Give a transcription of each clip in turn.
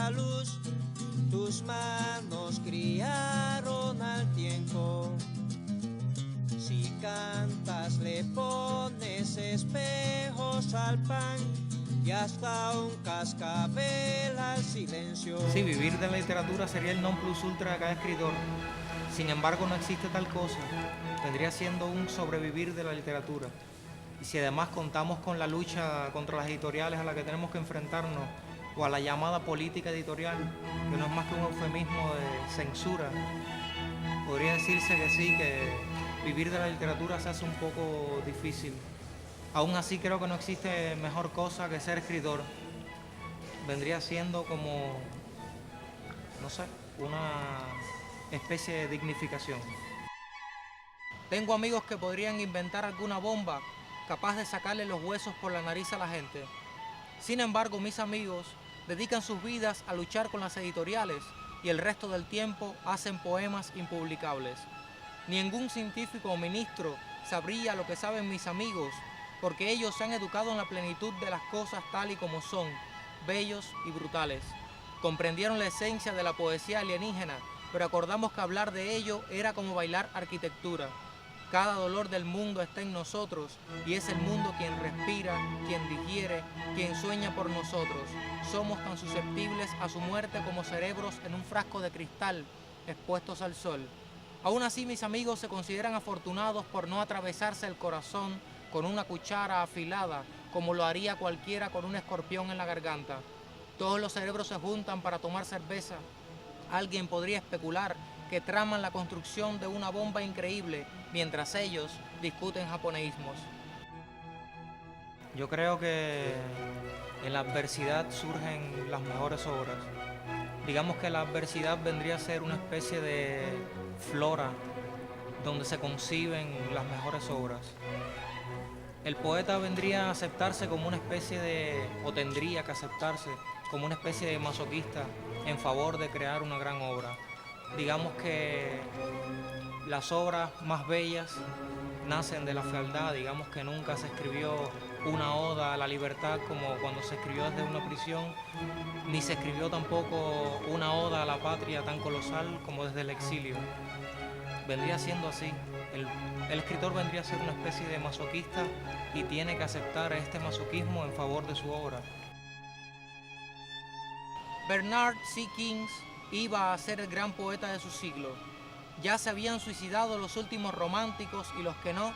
la luz, tus manos criaron al tiempo. Si cantas le pones espejos al pan y hasta un cascabel al silencio. Sí, vivir de la literatura sería el non plus ultra de cada escritor. Sin embargo, no existe tal cosa. Vendría siendo un sobrevivir de la literatura. Y si además contamos con la lucha contra las editoriales a la que tenemos que enfrentarnos, o a la llamada política editorial, que no es más que un eufemismo de censura, podría decirse que sí, que vivir de la literatura se hace un poco difícil. Aún así creo que no existe mejor cosa que ser escritor. Vendría siendo como, no sé, una especie de dignificación. Tengo amigos que podrían inventar alguna bomba capaz de sacarle los huesos por la nariz a la gente. Sin embargo, mis amigos dedican sus vidas a luchar con las editoriales y el resto del tiempo hacen poemas impublicables. Ningún científico o ministro sabría lo que saben mis amigos, porque ellos se han educado en la plenitud de las cosas tal y como son, bellos y brutales. Comprendieron la esencia de la poesía alienígena, pero acordamos que hablar de ello era como bailar arquitectura. Cada dolor del mundo está en nosotros y es el mundo quien respira, quien digiere, quien sueña por nosotros. Somos tan susceptibles a su muerte como cerebros en un frasco de cristal expuestos al sol. Aún así, mis amigos se consideran afortunados por no atravesarse el corazón con una cuchara afilada, como lo haría cualquiera con un escorpión en la garganta. Todos los cerebros se juntan para tomar cerveza. Alguien podría especular que traman la construcción de una bomba increíble mientras ellos discuten japoneísmos. Yo creo que en la adversidad surgen las mejores obras. Digamos que la adversidad vendría a ser una especie de flora donde se conciben las mejores obras. El poeta vendría a aceptarse como una especie de, o tendría que aceptarse como una especie de masoquista en favor de crear una gran obra. Digamos que las obras más bellas nacen de la fealdad, digamos que nunca se escribió una oda a la libertad como cuando se escribió desde una prisión, ni se escribió tampoco una oda a la patria tan colosal como desde el exilio. Vendría siendo así. El escritor vendría a ser una especie de masoquista y tiene que aceptar este masoquismo en favor de su obra. Bernard C. King iba a ser el gran poeta de su siglo. Ya se habían suicidado los últimos románticos y los que no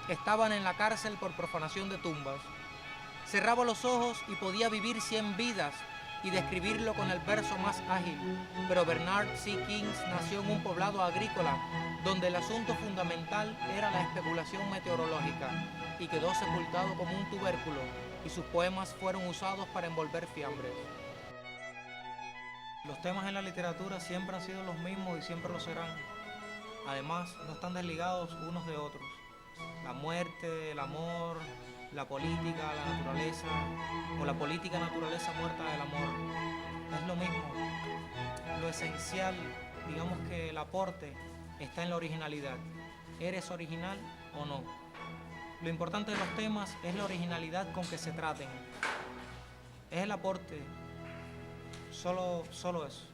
estaban en la cárcel por profanación de tumbas. Cerraba los ojos y podía vivir 100 vidas y describirlo con el verso más ágil, pero Bernard C. King nació en un poblado agrícola donde el asunto fundamental era la especulación meteorológica y quedó sepultado como un tubérculo y sus poemas fueron usados para envolver fiambres. Los temas en la literatura siempre han sido los mismos y siempre lo serán. Además, no están desligados unos de otros. La muerte, el amor, la política, la naturaleza, o la política naturaleza muerta del amor. Es lo mismo. Lo esencial, digamos que el aporte, está en la originalidad. ¿Eres original o no? Lo importante de los temas es la originalidad con que se traten. Es el aporte. Solo eso.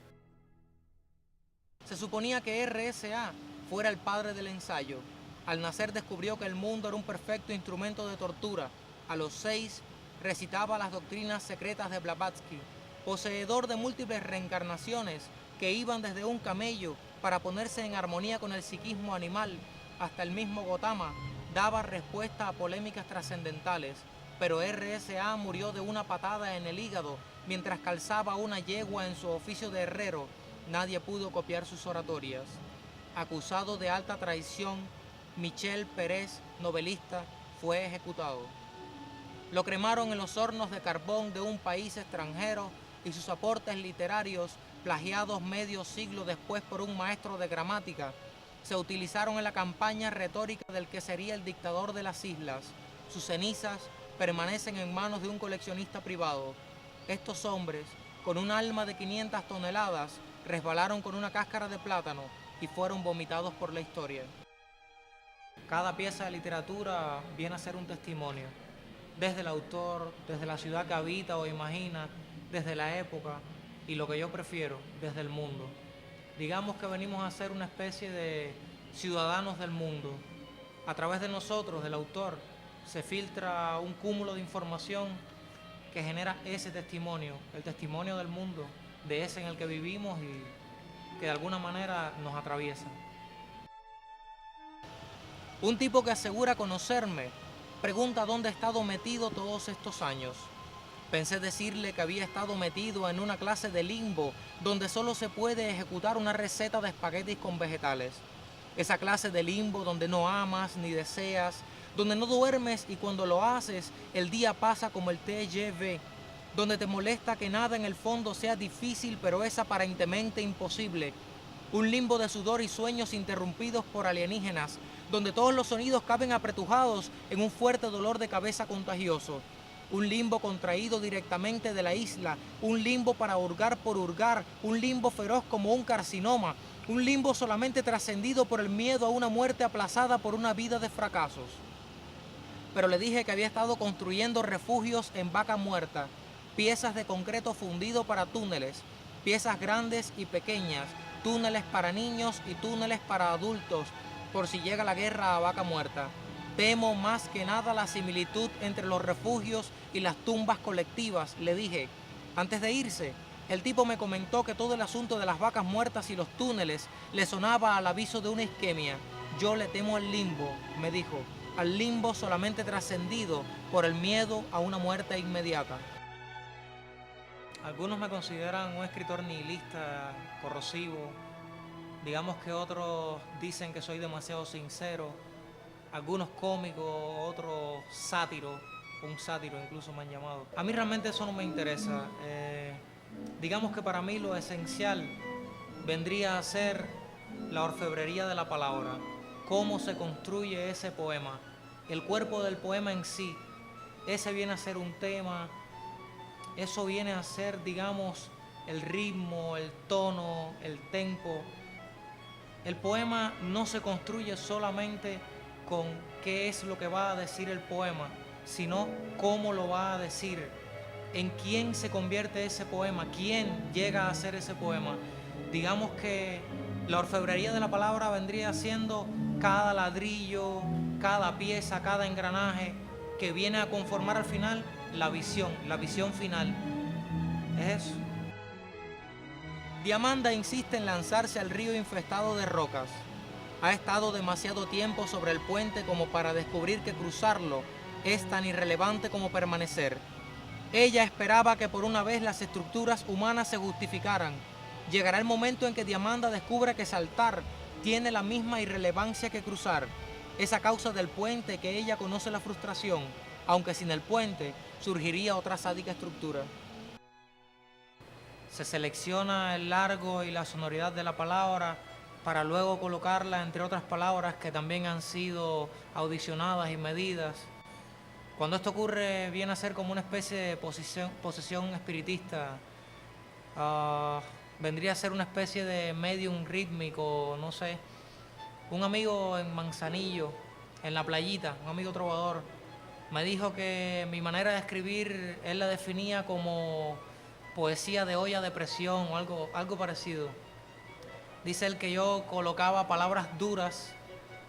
Se suponía que R.S.A. fuera el padre del ensayo. Al nacer descubrió que el mundo era un perfecto instrumento de tortura. A los 6 recitaba las doctrinas secretas de Blavatsky, poseedor de múltiples reencarnaciones que iban desde un camello para ponerse en armonía con el psiquismo animal, hasta el mismo Gotama daba respuesta a polémicas trascendentales, pero R.S.A. murió de una patada en el hígado mientras calzaba una yegua en su oficio de herrero. Nadie pudo copiar sus oratorias. Acusado de alta traición, Michel Pérez, novelista, fue ejecutado. Lo cremaron en los hornos de carbón de un país extranjero y sus aportes literarios, plagiados medio siglo después por un maestro de gramática, se utilizaron en la campaña retórica del que sería el dictador de las islas. Sus cenizas permanecen en manos de un coleccionista privado. Estos hombres, con un alma de 500 toneladas, resbalaron con una cáscara de plátano y fueron vomitados por la historia. Cada pieza de literatura viene a ser un testimonio, desde el autor, desde la ciudad que habita o imagina, desde la época. y lo que yo prefiero desde el mundo. Digamos que venimos a ser una especie de ciudadanos del mundo. A través de nosotros, del autor, se filtra un cúmulo de información que genera ese testimonio, el testimonio del mundo, de ese en el que vivimos y que de alguna manera nos atraviesa. Un tipo que asegura conocerme pregunta dónde he estado metido todos estos años. Pensé decirle que había estado metido en una clase de limbo donde solo se puede ejecutar una receta de espaguetis con vegetales. Esa clase de limbo donde no amas ni deseas, donde no duermes y cuando lo haces el día pasa como el TGV, donde te molesta que nada en el fondo sea difícil pero es aparentemente imposible. Un limbo de sudor y sueños interrumpidos por alienígenas, donde todos los sonidos caben apretujados en un fuerte dolor de cabeza contagioso. Un limbo contraído directamente de la isla, un limbo para hurgar por hurgar, un limbo feroz como un carcinoma, un limbo solamente trascendido por el miedo a una muerte aplazada por una vida de fracasos. Pero le dije que había estado construyendo refugios en Vaca Muerta, piezas de concreto fundido para túneles, piezas grandes y pequeñas, túneles para niños y túneles para adultos, por si llega la guerra a Vaca Muerta. Temo más que nada la similitud entre los refugios y las tumbas colectivas, le dije. Antes de irse, el tipo me comentó que todo el asunto de las vacas muertas y los túneles le sonaba al aviso de una isquemia. Yo le temo al limbo, me dijo, al limbo solamente trascendido por el miedo a una muerte inmediata. Algunos me consideran un escritor nihilista, corrosivo. Digamos que otros dicen que soy demasiado sincero. Algunos cómicos, otros sátiros, un sátiro incluso me han llamado. A mí realmente eso no me interesa. Digamos que para mí lo esencial vendría a ser la orfebrería de la palabra, cómo se construye ese poema, el cuerpo del poema en sí. Ese viene a ser un tema, eso viene a ser, digamos, el ritmo, el tono, el tempo. El poema no se construye solamente con qué es lo que va a decir el poema, sino cómo lo va a decir, en quién se convierte ese poema, quién llega a hacer ese poema. Digamos que la orfebrería de la palabra vendría siendo cada ladrillo, cada pieza, cada engranaje que viene a conformar al final la visión final. Es eso. Diamanda insiste en lanzarse al río infestado de rocas. Ha estado demasiado tiempo sobre el puente como para descubrir que cruzarlo es tan irrelevante como permanecer. Ella esperaba que por una vez las estructuras humanas se justificaran. Llegará el momento en que Diamanda descubra que saltar tiene la misma irrelevancia que cruzar. Es a causa del puente que ella conoce la frustración, aunque sin el puente surgiría otra sádica estructura. Se selecciona el largo y la sonoridad de la palabra para luego colocarla entre otras palabras que también han sido audicionadas y medidas. Cuando esto ocurre viene a ser como una especie de posesión espiritista. Vendría a ser una especie de medium rítmico, no sé. Un amigo en Manzanillo, en la playita, un amigo trovador, me dijo que mi manera de escribir, él la definía como poesía de olla de presión o algo parecido. Dice él que yo colocaba palabras duras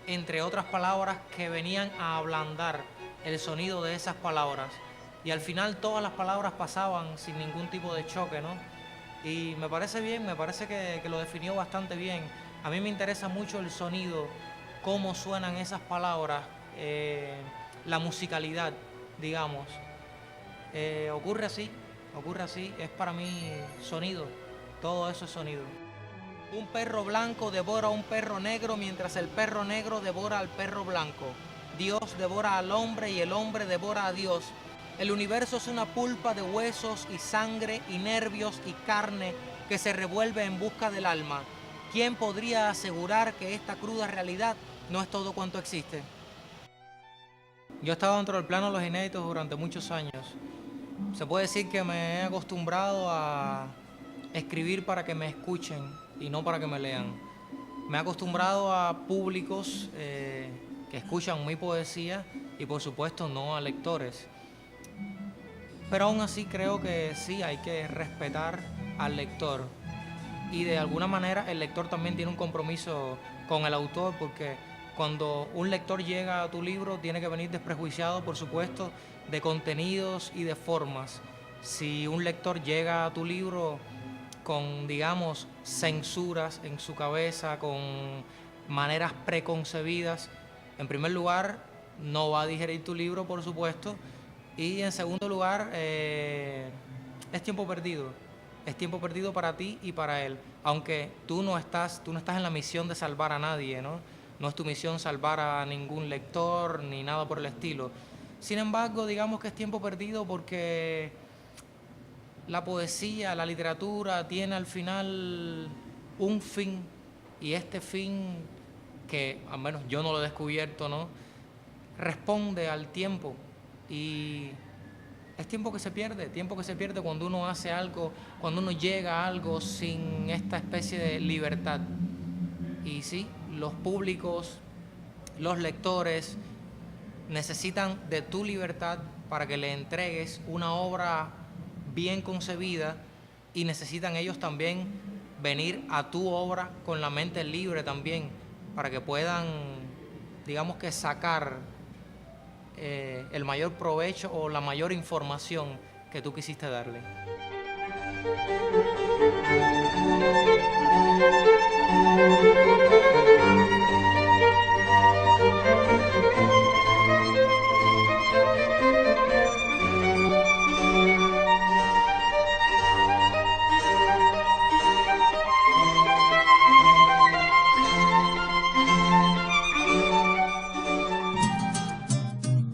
entre otras palabras que venían a ablandar el sonido de esas palabras. Y al final todas las palabras pasaban sin ningún tipo de choque, ¿no? Y me parece bien, me parece que lo definió bastante bien. A mí me interesa mucho el sonido, cómo suenan esas palabras, la musicalidad, digamos. Ocurre así, es para mí sonido, todo eso es sonido. Un perro blanco devora a un perro negro mientras el perro negro devora al perro blanco. Dios devora al hombre y el hombre devora a Dios. El universo es una pulpa de huesos y sangre y nervios y carne que se revuelve en busca del alma. ¿Quién podría asegurar que esta cruda realidad no es todo cuanto existe? Yo he estado dentro del plano de los inéditos durante muchos años. Se puede decir que me he acostumbrado a escribir para que me escuchen y no para que me lean. Me he acostumbrado a públicos que escuchan mi poesía y por supuesto no a lectores. Pero aún así creo que sí, hay que respetar al lector. Y de alguna manera el lector también tiene un compromiso con el autor, porque cuando un lector llega a tu libro tiene que venir desprejuiciado, por supuesto, de contenidos y de formas. Si un lector llega a tu libro con, digamos, censuras en su cabeza, con maneras preconcebidas, en primer lugar, no va a digerir tu libro, por supuesto, y en segundo lugar, es tiempo perdido. Es tiempo perdido para ti y para él, aunque tú no estás en la misión de salvar a nadie, ¿no? No es tu misión salvar a ningún lector ni nada por el estilo. Sin embargo, digamos que es tiempo perdido porque la poesía, la literatura tiene al final un fin, y este fin, que al menos yo no lo he descubierto, ¿no?, responde al tiempo, y es tiempo que se pierde cuando uno hace algo, cuando uno llega a algo sin esta especie de libertad. Y sí, los públicos, los lectores necesitan de tu libertad para que le entregues una obra bien concebida, y necesitan ellos también venir a tu obra con la mente libre también, para que puedan, digamos, que sacar el mayor provecho o la mayor información que tú quisiste darle.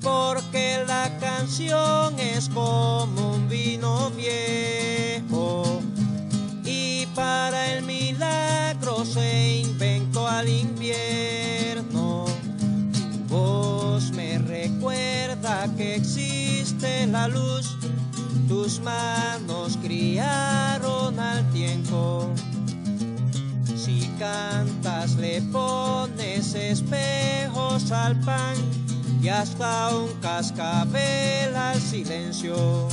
Porque la canción es como un vino viejo, y para el milagro se inventó al invierno. Tu voz me recuerda que existe la luz, tus manos criaron al tiempo. Si cantas le pones espejos al pan y hasta un cascabel al silencio.